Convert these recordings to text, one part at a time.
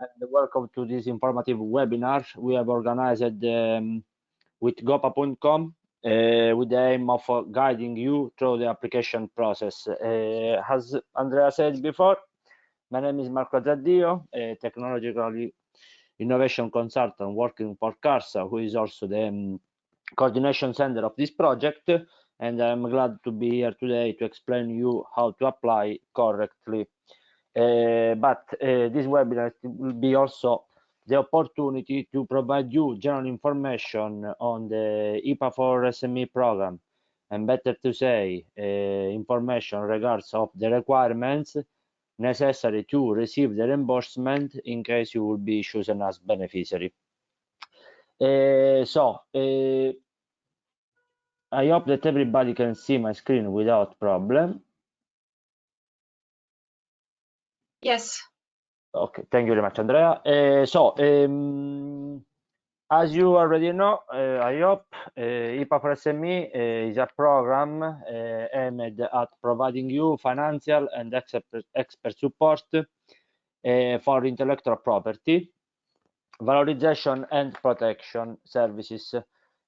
and welcome to this informative webinar we have organized with gopa.com with the aim of guiding you through the application process. As Andrea said before, my name is Marco Zaddio, a technological innovation consultant working for CARSA, who is also the coordination center of this project, and I'm glad to be here today to explain you how to apply correctly. But this webinar will be also the opportunity to provide you general information on the IPA4SME program, and better to say, information regards of the requirements necessary to receive the reimbursement in case you will be chosen as beneficiary. I hope that everybody can see my screen without problem. Yes. Okay, thank you very much, Andrea. As you already know, I hope IPA4SME is a program aimed at providing you financial and expert support for intellectual property, valorization and protection services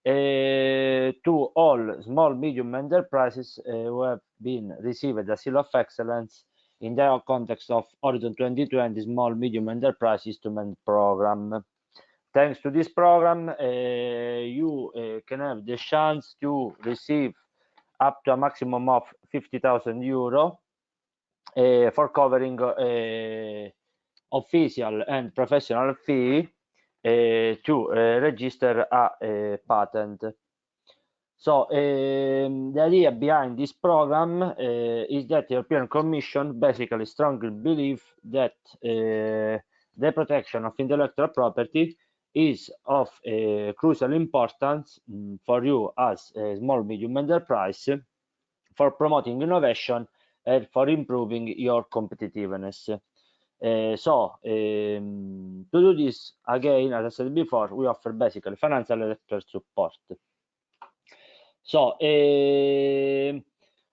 to all small, medium enterprises who have been received a seal of excellence in the context of Horizon 2020 Small Medium Enterprise Instrument Program. Thanks to this program, you can have the chance to receive up to a maximum of 50,000 euro for covering official and professional fee to register a patent. So the idea behind this program is that the European Commission basically strongly believes that the protection of intellectual property is of crucial importance for you as a small medium enterprise for promoting innovation and for improving your competitiveness. To do this, again, as I said before, we offer basically financial and expert support. So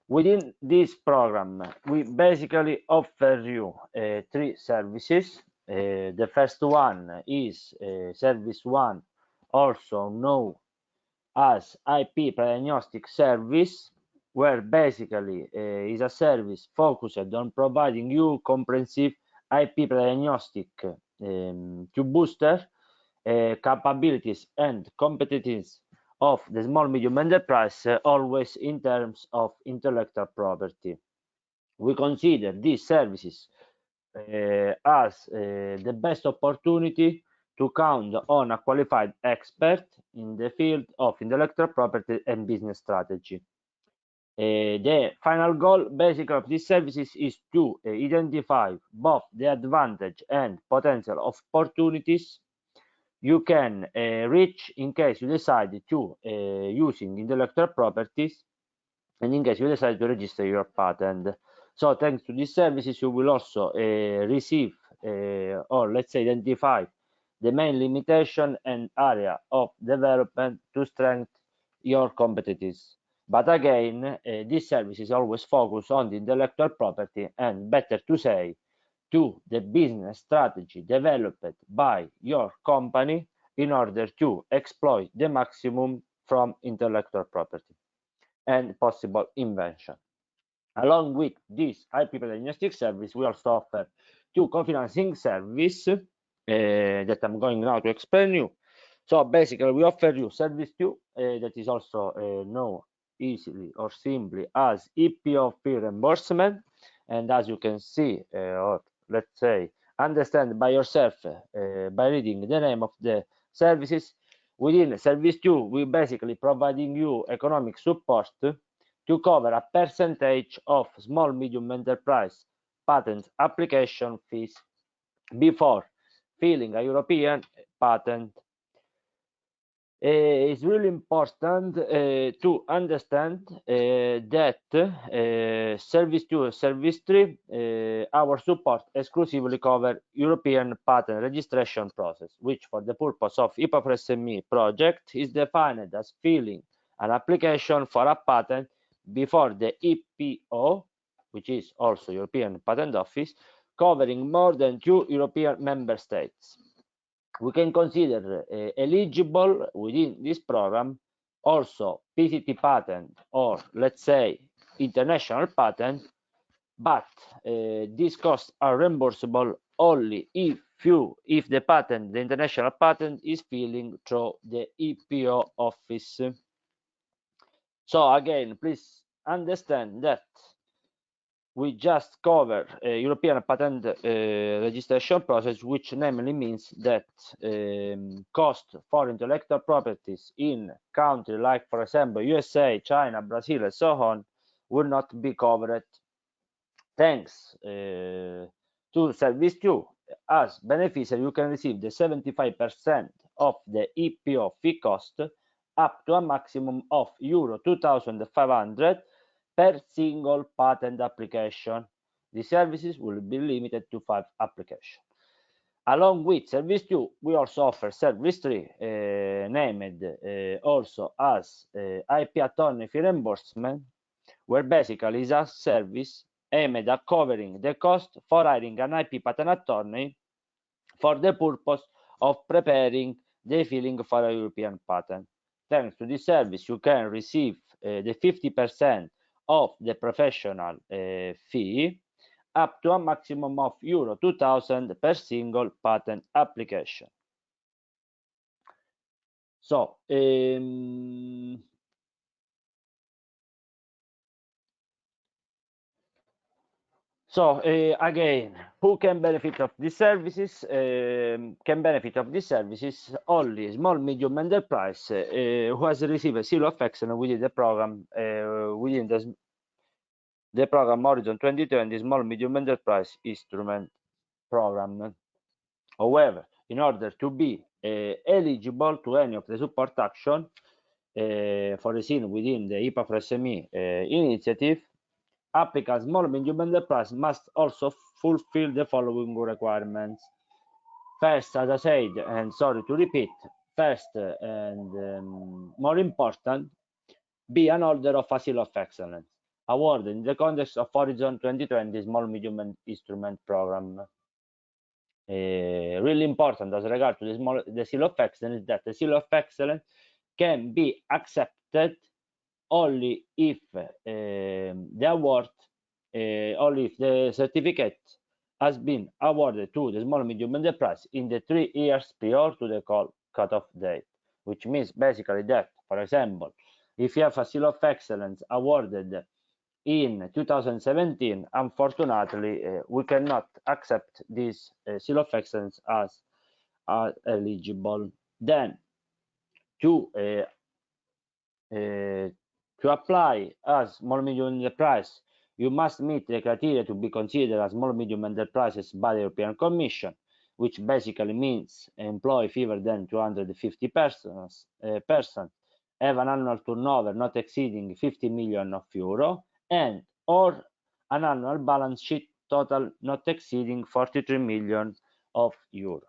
within this program, we basically offer you 3 services. The first one is Service 1, also known as IP Agnostic Service, where basically is a service focused on providing you comprehensive IP diagnostic to booster capabilities and competencies of the small medium enterprise, always in terms of intellectual property. We consider these services as the best opportunity to count on a qualified expert in the field of intellectual property and business strategy. The final goal basically of these services is to identify both the advantage and potential opportunities you can reach in case you decide to using intellectual properties and in case you decide to register your patent. So thanks to these services, you will also receive or let's say identify the main limitation and area of development to strengthen your competitiveness. But again, this service is always focused on the intellectual property and, better to say, to the business strategy developed by your company in order to exploit the maximum from intellectual property and possible invention. Along with this IP diagnostic service, we also offer 2 co-financing services that I'm going now to explain you. So basically, we offer you service 2 that is also known easily or simply as IPA4 reimbursement, and as you can see, or let's say understand by yourself by reading the name of the services, within service 2 we basically providing you economic support to cover a percentage of small medium enterprise patent application fees before filing a European patent. It's really important to understand that Service 2 and Service 3, our support exclusively cover European patent registration process, which for the purpose of IPA4SME project is defined as filing an application for a patent before the EPO, which is also European Patent Office, covering more than 2 European member states. We can consider eligible within this program also PCT patent, or let's say international patent, but these costs are reimbursable only if the international patent is filling through the EPO office. So again, please understand that we just cover European patent registration process, which namely means that cost for intellectual properties in countries like, for example, USA, China, Brazil, and so on, will not be covered. Thanks to Service 2, as beneficiary, you can receive the 75% of the EPO fee cost up to a maximum of euro 2,500 per single patent application. The services will be limited to 5 applications. Along with Service 2, we also offer Service 3, named also as IP attorney fee reimbursement, where basically is a service aimed at covering the cost for hiring an IP patent attorney for the purpose of preparing the filing for a European patent. Thanks to this service, you can receive the 50% of the professional fee up to a maximum of euro 2,000 per single patent application. So, again, who can benefit of these services? Can benefit of these services only small, medium enterprise who has received a seal of excellence within the program, within the program Horizon 2020 Small, Medium Enterprise Instrument Program. However, in order to be eligible to any of the support action foreseen within the IPA4SME initiative, applicants small medium enterprise must also fulfill the following requirements. First, as I said, and sorry to repeat, first and more important, be an holder of a seal of excellence awarded in the context of Horizon 2020 Small Medium Instrument Program. Really important as regard to the seal of excellence is that the seal of excellence can be accepted only if the award, only if the certificate has been awarded to the small medium enterprise in the 3 years prior to the cutoff date, which means basically that, for example, if you have a seal of excellence awarded in 2017, unfortunately, we cannot accept this seal of excellence as eligible. Then, to apply as small medium enterprise, you must meet the criteria to be considered as small medium enterprises by the European Commission, which basically means employ fewer than 250 persons, have an annual turnover not exceeding 50 million euro, and or an annual balance sheet total not exceeding 43 million euro.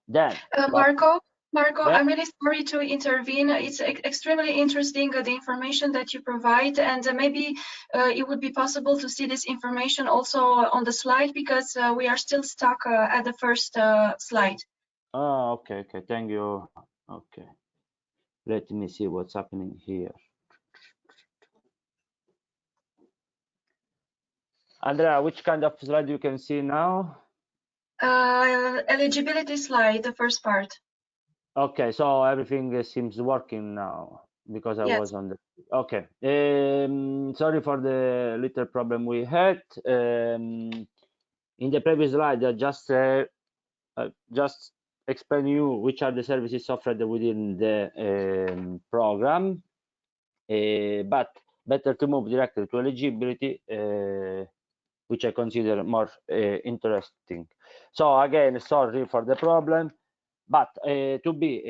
Then, Marco, yeah. I'm really sorry to intervene. It's extremely interesting, the information that you provide, and maybe it would be possible to see this information also on the slide, because we are still stuck at the first slide. Oh, okay, thank you. Okay, let me see what's happening here. Andrea, which kind of slide you can see now? Eligibility slide, the first part. Okay, so everything seems working now because I was on the. Okay, sorry for the little problem we had. In the previous slide, I just explain you which are the services offered within the program, but better to move directly to eligibility, which I consider more interesting. So again, sorry for the problem, but to be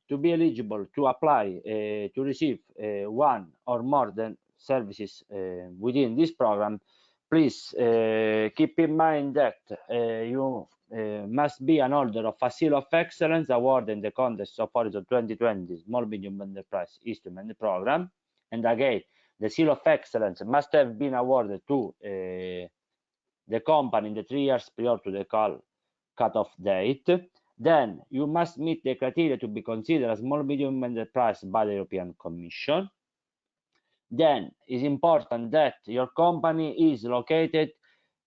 eligible to apply to receive one or more than services within this program, please keep in mind that you must be an holder of a seal of excellence award in the context of Horizon 2020 Small Medium Enterprise Instrument Program, and again, the seal of excellence must have been awarded to the the company in the 3 years prior to the cut-off date. Then you must meet the criteria to be considered a small medium enterprise by the European Commission. Then it's important that your company is located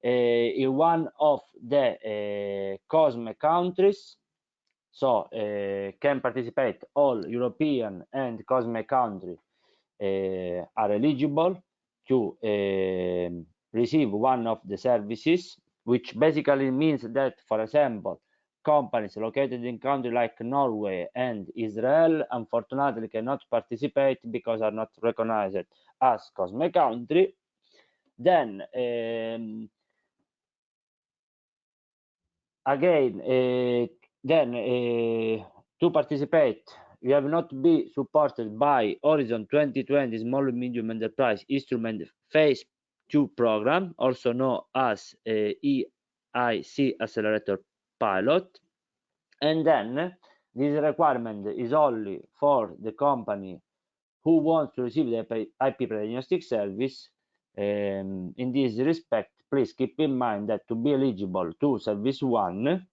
in one of the COSME countries, so can participate. All European and COSME countries are eligible to receive one of the services, which basically means that, for example, companies located in countries like Norway and Israel unfortunately cannot participate because are not recognized as COSME country. Then again, to participate, you have not be supported by Horizon 2020 Small and Medium Enterprise Instrument Phase 2 program, also known as EIC Accelerator Pilot. And then this requirement is only for the company who wants to receive the IP Agnostic Service. In this respect, please keep in mind that to be eligible to Service 1,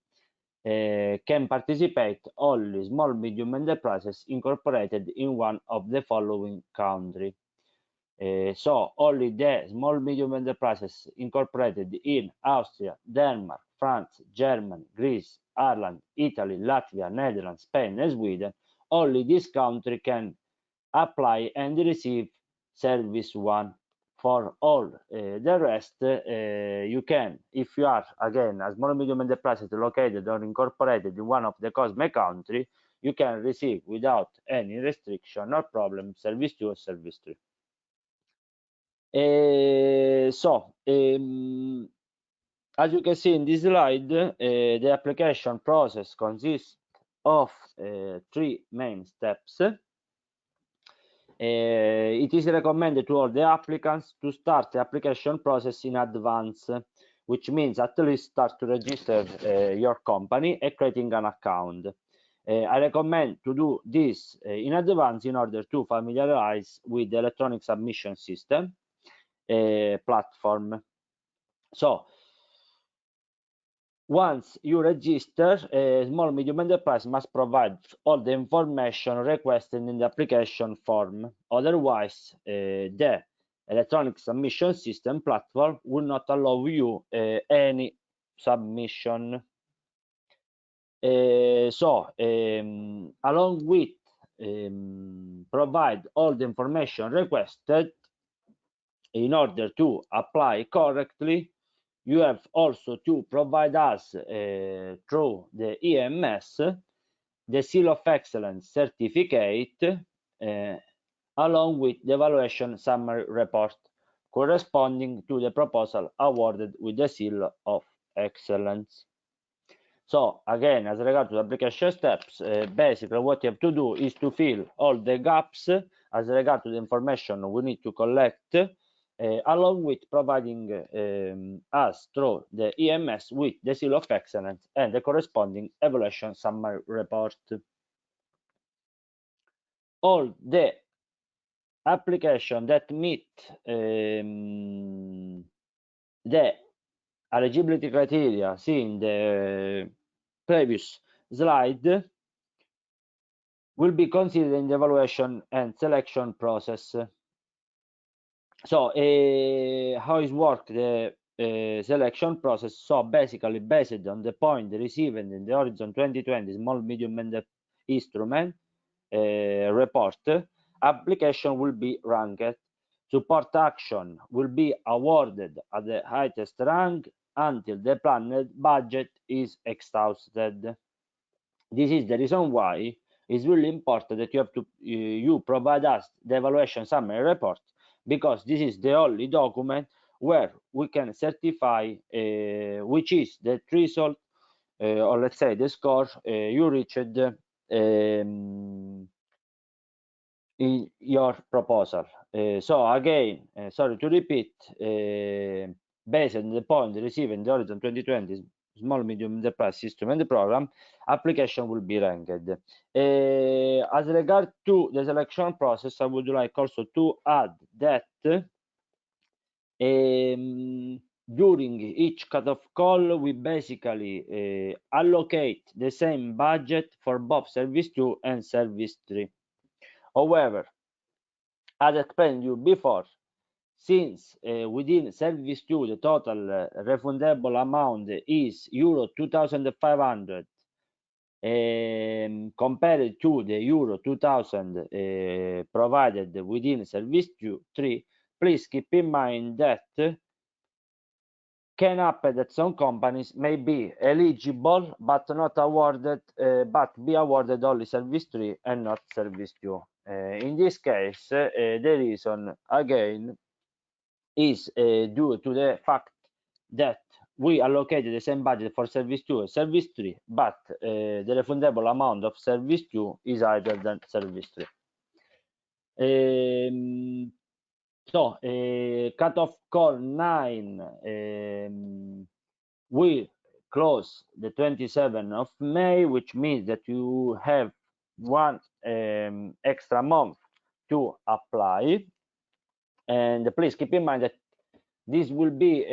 can participate only small medium enterprises incorporated in one of the following countries. So only the small medium enterprises incorporated in Austria, Denmark, France, Germany, Greece, Ireland, Italy, Latvia, Netherlands, Spain, and Sweden, only this country can apply and receive Service 1. For all the rest, you can, if you are, again, a small and medium enterprise located or incorporated in one of the COSME country, you can receive without any restriction or problem Service 2 or Service 3. As you can see in this slide, the application process consists of 3 main steps. It is recommended to all the applicants to start the application process in advance, which means at least start to register your company and creating an account. I recommend to do this in advance in order to familiarize with the electronic submission system platform. So once you register, a small medium enterprise must provide all the information requested in the application form. Otherwise, the electronic submission system platform will not allow you any submission. Along with provide all the information requested in order to apply correctly, you have also to provide us through the EMS the Seal of Excellence certificate along with the evaluation summary report corresponding to the proposal awarded with the Seal of Excellence. So again, as regards to the application steps, basically what you have to do is to fill all the gaps as regards to the information we need to collect, along with providing us through the EMS with the Seal of Excellence and the corresponding evaluation summary report. All the applications that meet the eligibility criteria seen in the previous slide will be considered in the evaluation and selection process. So how is work the selection process? So basically based on the point received in the Horizon 2020 small medium instrument report, application will be ranked. Support action will be awarded at the highest rank until the planned budget is exhausted. This is the reason why it's really important that you have to you provide us the evaluation summary report, because this is the only document where we can certify which is the result or let's say the score you reached in your proposal. So again, sorry to repeat, based on the point received in the Horizon 2020 small medium enterprise system and the program, application will be ranked. As regard to the selection process, I would like also to add that during each cutoff call, we basically allocate the same budget for both service 2 and service 3. However, as explained you before, since within service 2 the total refundable amount is euro 2,500 compared to the euro 2,000 provided within service 3, please keep in mind that can happen that some companies may be eligible but not awarded, but be awarded only service 3 and not service 2. In this case, the reason again is due to the fact that we allocated the same budget for service 2 and service 3, but the refundable amount of service 2 is higher than service 3. So cutoff call 9, we close the 27th of May, which means that you have one extra month to apply. And please keep in mind that this will be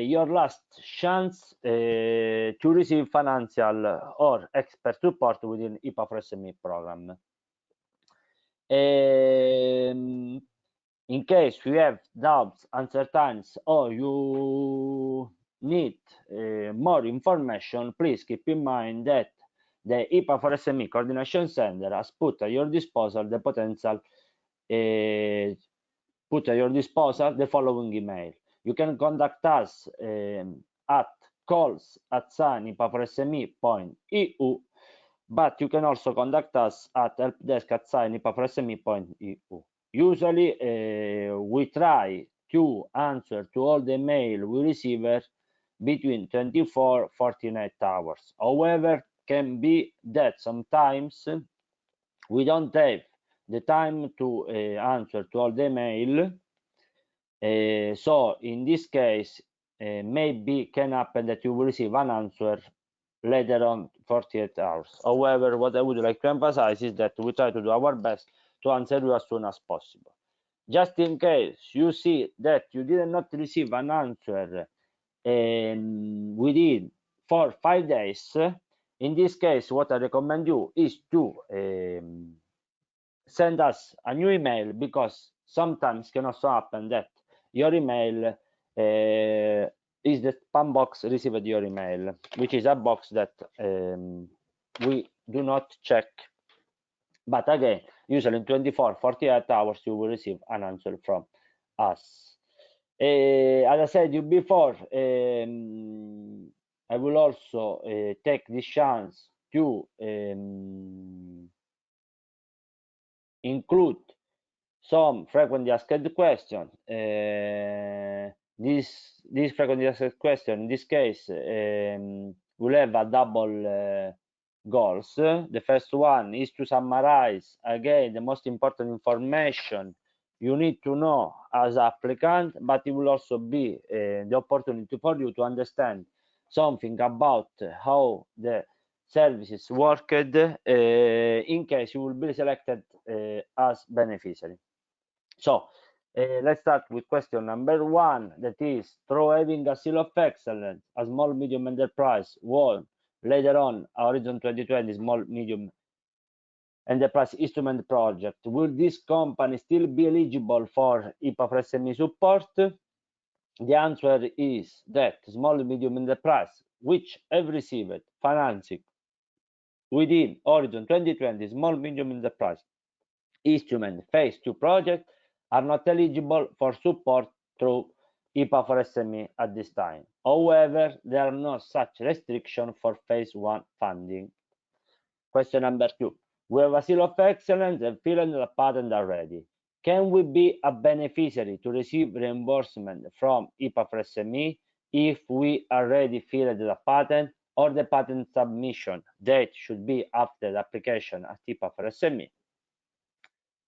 your last chance to receive financial or expert support within IPA4SME program. In case you have doubts, uncertainties, or you need more information, please keep in mind that the IPA4SME Coordination Center has put at your disposal the following email. You can contact us at calls@ipa4sme.eu, but you can also contact us at helpdesk@ipa4sme.eu. Usually, we try to answer to all the mail we receive between 24 and 48 hours. However, can be that sometimes we don't have the time to answer to all the mail. So in this case, maybe can happen that you will receive an answer later on 48 hours. However, what I would like to emphasize is that we try to do our best to answer you as soon as possible. Just in case you see that you did not receive an answer within 4 or 5 days, in this case, what I recommend you is to send us a new email, because sometimes can also happen that your email is the spam box received your email, which is a box that we do not check. But again, usually in 24 48 hours you will receive an answer from us. As I said you before, I will also take this chance to include some frequently asked questions. This frequently asked question, in this case, will have a double goals. The first one is to summarize again the most important information you need to know as applicant, but it will also be the opportunity for you to understand something about how the services worked in case you will be selected as beneficiary. So let's start with question number 1, that is, through having a seal of excellence, a small medium enterprise won later on Horizon 2020 small medium enterprise instrument project, will this company still be eligible for IPA4SME support? The answer is that small medium enterprise which have received financing within Horizon 2020 small medium enterprise instrument phase 2 project are not eligible for support through IPA4SME at this time. However, there are no such restriction for phase 1 funding. Question number 2. We have a seal of excellence and filed a patent already. Can we be a beneficiary to receive reimbursement from IPA4SME if we already filed a patent, or the patent submission date should be after the application at IPA4SME?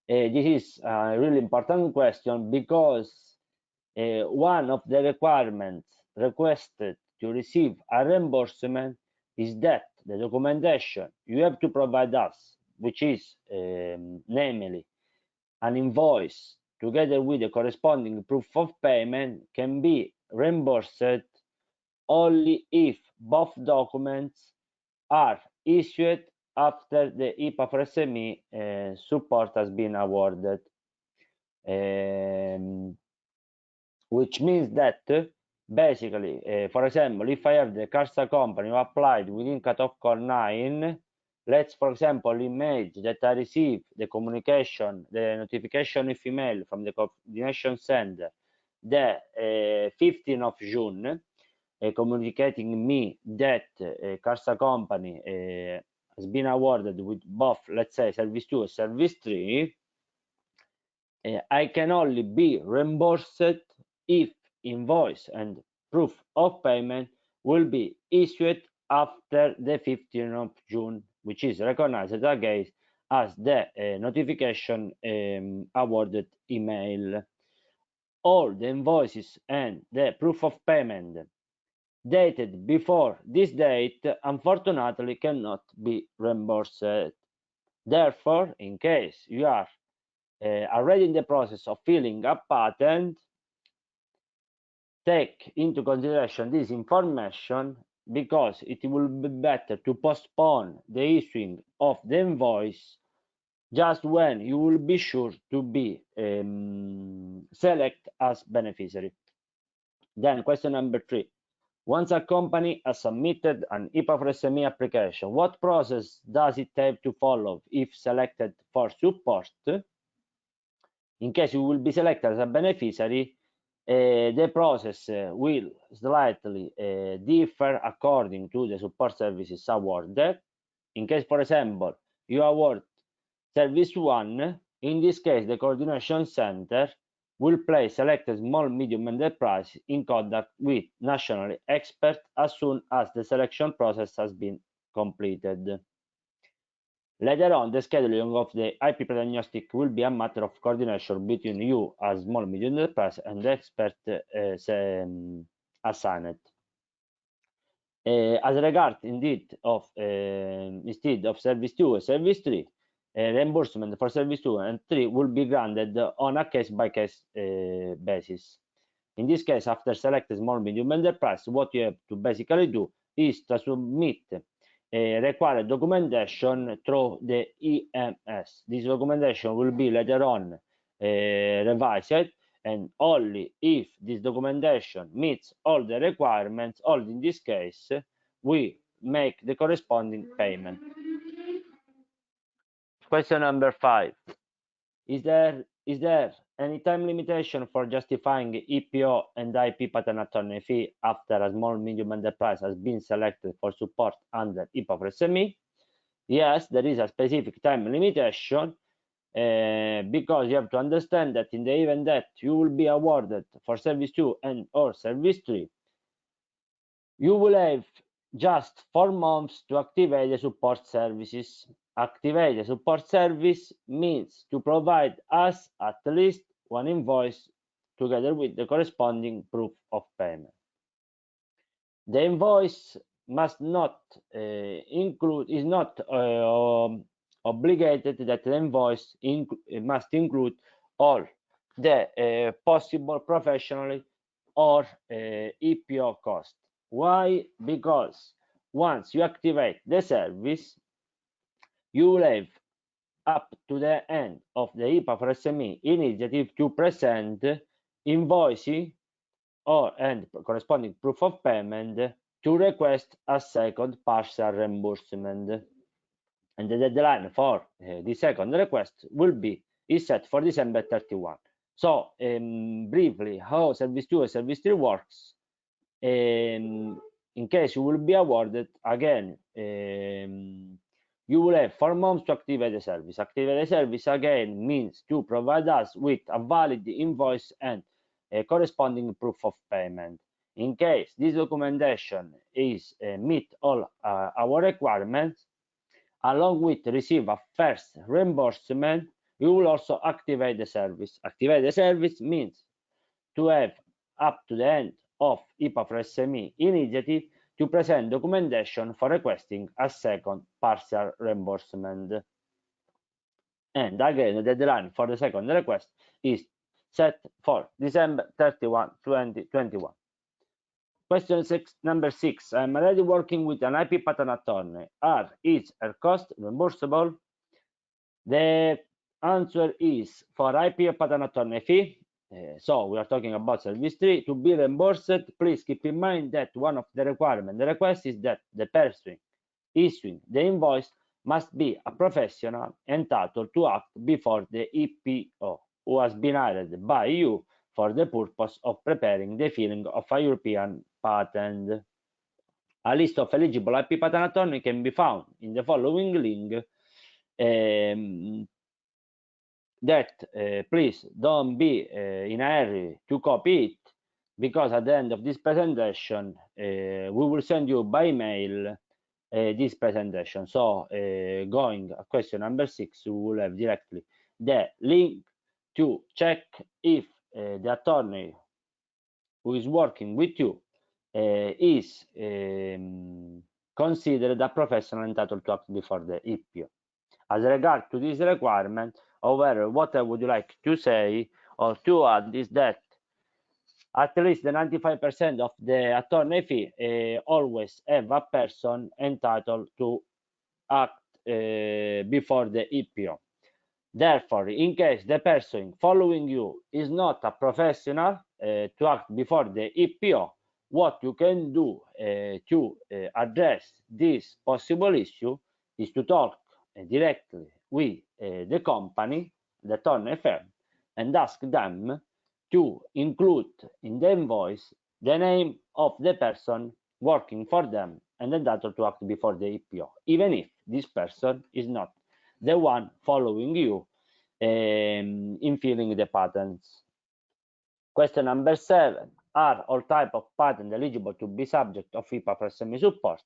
This is a really important question, because one of the requirements requested to receive a reimbursement is that the documentation you have to provide us, which is namely an invoice together with the corresponding proof of payment, can be reimbursed only if both documents are issued after the IPA4SME support has been awarded, which means that basically, for example, if I have the CARSA company who applied within cutoff call 9, let's, for example, imagine that I receive the communication, the notification of email from the coordination center the 15th of June, communicating me that CARSA company has been awarded with both, let's say, Service 2 and Service 3, I can only be reimbursed if invoice and proof of payment will be issued after the 15th of June, which is recognized again as the notification awarded email. All the invoices and the proof of payment dated before this date, unfortunately, cannot be reimbursed. Therefore, in case you are already in the process of filling a patent, take into consideration this information, because it will be better to postpone the issuing of the invoice just when you will be sure to be selected as beneficiary. Then question number 3. Once a company has submitted an IPA4SME application, what process does it have to follow if selected for support? In case you will be selected as a beneficiary, the process will slightly differ according to the support services awarded. In case, for example, you award Service 1, in this case, the coordination center will place selected small medium enterprise in contact with national experts as soon as the selection process has been completed. Later on, the scheduling of the IP diagnostic will be a matter of coordination between you as small medium enterprise and the expert assigned. As regard instead of Service 2 and Service 3, reimbursement for Service 2 and 3 will be granted on a case-by-case basis. In this case, after selecting small medium enterprise, what you have to basically do is to submit required documentation through the EMS. This documentation will be later on revised, and only if this documentation meets all the requirements, or in this case, we make the corresponding payment. Question number 5. Is there any time limitation for justifying EPO and IP patent attorney fee after a small medium enterprise has been selected for support under IPA4SME? Yes, there is a specific time limitation, because you have to understand that in the event that you will be awarded for Service 2 and or Service 3, you will have just 4 months to activate the support services. Activate the support service means to provide us at least one invoice together with the corresponding proof of payment. The invoice must not is not obligated that the invoice must include all the possible professional or EPO cost. Why? Because once you activate the service, you will have up to the end of the IPA4SME initiative to present invoicing and corresponding proof of payment to request a second partial reimbursement. And the deadline for the second request is set for December 31. So briefly, how Service 2 and Service 3 works. In case you will be awarded, again, you will have 4 months to activate the service. Activate the service again means to provide us with a valid invoice and a corresponding proof of payment. In case this documentation is meet all our requirements, along with receive a first reimbursement, you will also activate the service. Activate the service means to have up to the end of IPA4SME initiative to present documentation for requesting a second partial reimbursement. And again, the deadline for the second request is set for December 31, 2021. Question number 6. I'm already working with an IP patent attorney. Is her cost reimbursable? The answer is for IP patent attorney fee. So we are talking about service 3. To be reimbursed, please keep in mind that one of the requirements, the request is that the person issuing the invoice must be a professional entitled to act before the EPO, who has been hired by you for the purpose of preparing the filing of a European patent. A list of eligible IP patent attorney can be found in the following link. Please don't be in a hurry to copy it, because at the end of this presentation we will send you by email this presentation. So going at question number 6, we will have directly the link to check if the attorney who is working with you is considered a professional entitled to act before the EPO. As regard to this requirement, however, what I would like to say or to add is that at least the 95% of the attorney fee always have a person entitled to act before the EPO. Therefore, in case the person following you is not a professional to act before the EPO, what you can do to address this possible issue is to talk directly with the company, the attorney firm, and ask them to include in the invoice the name of the person working for them and entitled to act before the EPO, even if this person is not the one following you in filling the patents. Question number 7. Are all type of patent eligible to be subject of IPA4SME support?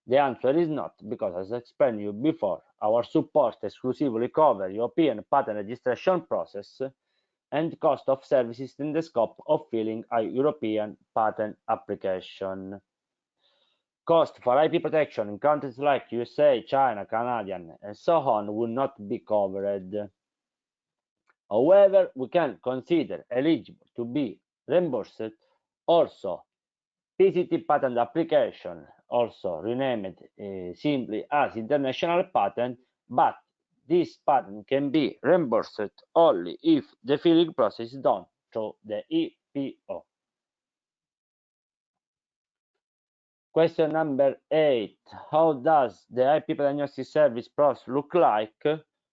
The answer is not, because as I explained you before, our support exclusively covers European patent registration process and cost of services in the scope of filing a European patent application. Cost for IP protection in countries like USA, China, Canadian, and so on will not be covered. However, we can consider eligible to be reimbursed also PCT patent application, also renamed simply as international patent, but this patent can be reimbursed only if the filing process is done through the EPO. Question number 8. How does the IP Agnostic Service process look like?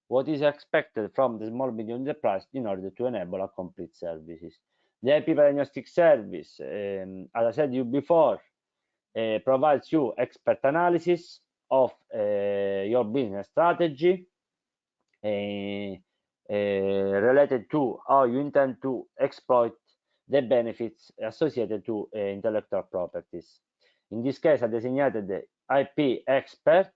What is expected from the small medium enterprise in order to enable a complete services? The IP Agnostic Service, as I said you before, provides you expert analysis of your business strategy related to how you intend to exploit the benefits associated to intellectual properties. In this case, a designated IP expert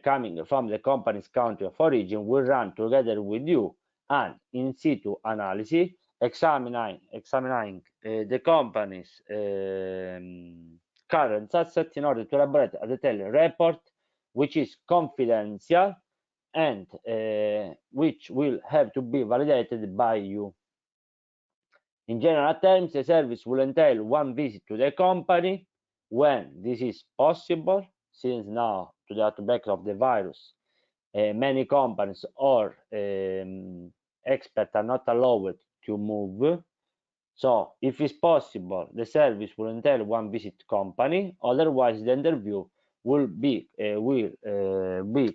coming from the company's country of origin will run together with you an in situ analysis, examining the company's current assets in order to elaborate a detailed report, which is confidential and which will have to be validated by you. In general terms, the service will entail one visit to the company when this is possible, since now, to the outbreak of the virus, many companies or experts are not allowed to move. So, if it's possible, the service will entail one visit to company. Otherwise, the interview will be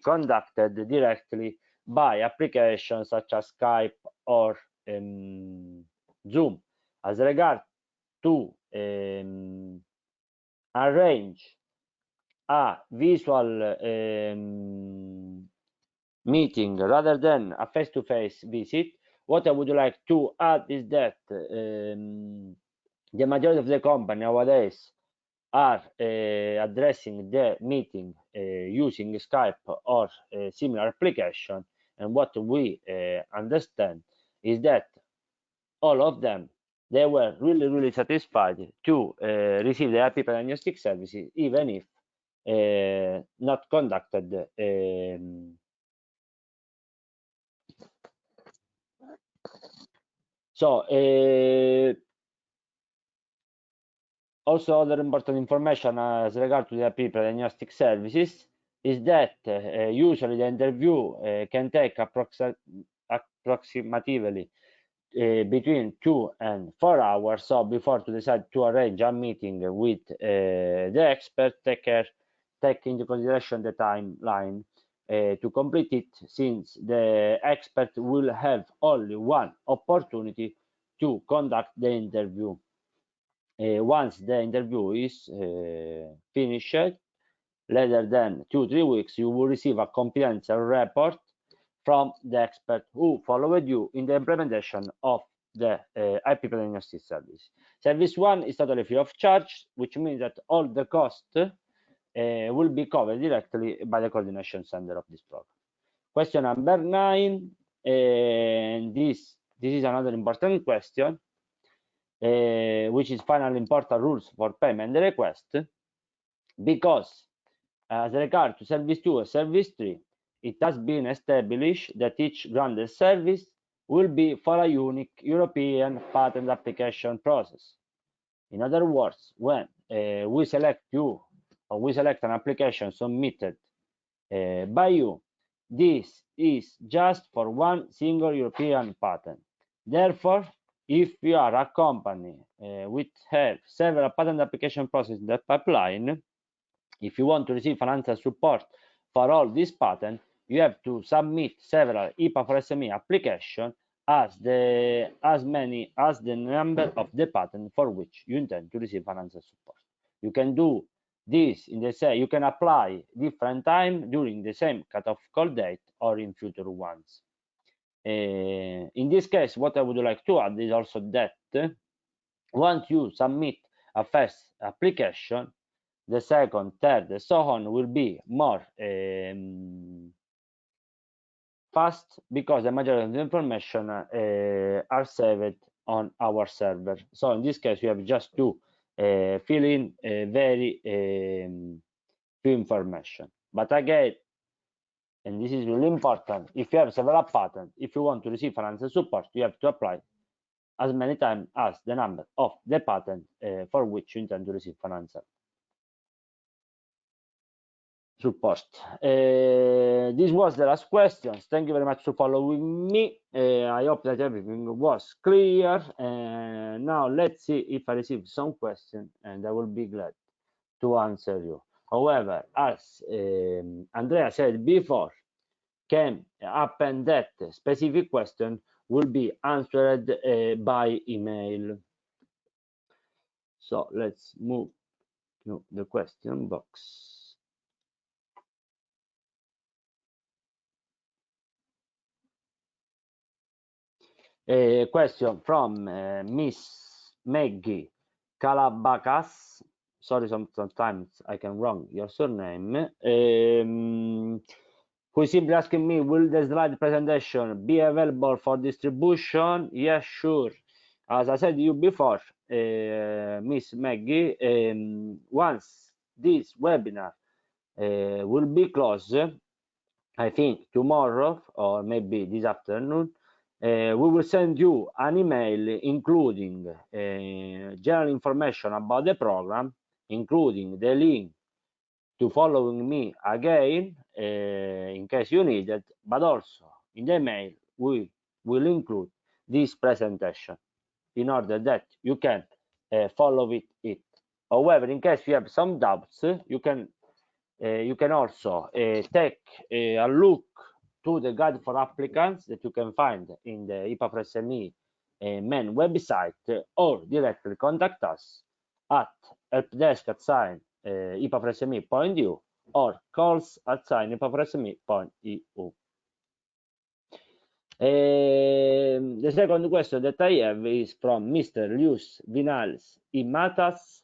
conducted directly by applications such as Skype or Zoom. As regard to arrange a visual meeting rather than a face-to-face visit, what I would like to add is that the majority of the company nowadays are addressing the meeting using Skype or similar application, and what we understand is that all of them, they were really satisfied to receive the IP Agnostic services, even if not conducted Also, other important information as regard to the people diagnostic services is that usually the interview can take approximately between 2 and 4 hours. So before to decide to arrange a meeting with the expert, take into consideration the timeline to complete it, since the expert will have only one opportunity to conduct the interview. Once the interview is finished, later than 2-3 weeks, you will receive a comprehensive report from the expert who followed you in the implementation of the IP diagnostic service. Service 1 is totally free of charge, which means that all the cost will be covered directly by the coordination center of this program. Question number 9, and this is another important question, which is final important rules for payment request, because as regard to service 2 and service 3, it has been established that each granted service will be for a unique European patent application process. In other words, when we select you, or we select an application submitted by you, this is just for one single European patent. Therefore, if you are a company which have several patent application processes in the pipeline, if you want to receive financial support for all these patents, you have to submit several IPA4SME applications as many as the number of the patent for which you intend to receive financial support. You can do this in the same, you can apply different time during the same cutoff call date or in future ones. In this case, what I would like to add is also that once you submit a first application, the second, third, and so on will be more fast, because the majority of the information are saved on our server. So in this case, we have just to fill in very few information. But again, and this is really important, if you have several patents, if you want to receive financial support, you have to apply as many times as the number of the patent for which you intend to receive financial support. This was the last question. Thank you very much for following me. I hope that everything was clear. Now let's see if I receive some questions, and I will be glad to answer you. However, as Andrea said before, can happen that specific question will be answered by email. So let's move to the question box. A question from Miss Maggie Calabacas. Sorry, sometimes I can wrong your surname. Who is simply asking me, will the slide presentation be available for distribution? Yes, sure. As I said to you before, Miss Maggie, once this webinar will be closed, I think tomorrow or maybe this afternoon, we will send you an email including general information about the program, including the link to following me again in case you need it, but also in the email we will include this presentation in order that you can follow it. However, in case you have some doubts, you can also take a look to the guide for applicants that you can find in the IPA4SME main website, or directly contact us at helpdesk@IPA4SME.eu or calls@IPA4SME.eu. The second question that I have is from Mr. Luis Vinales Imatas.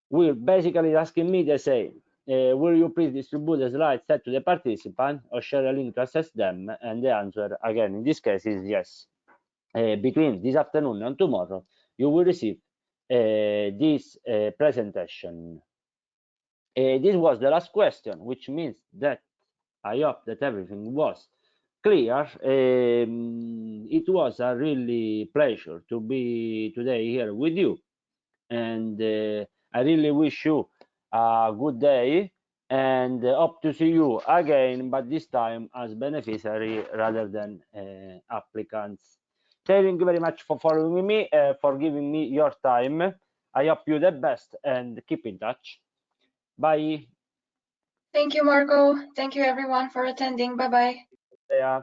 We're basically asking me the same. Will you please distribute the slides set to the participant or share a link to access them? And the answer, again, in this case is yes. Between this afternoon and tomorrow, you will receive this presentation. This was the last question, which means that I hope that everything was clear. It was a really pleasure to be today here with you, and I really wish you a good day and hope to see you again, but this time as beneficiary rather than applicants. Thank you very much for following me, for giving me your time. I hope you the best and keep in touch. Bye. Thank you, Marco. Thank you, everyone, for attending. Bye-bye. Yeah.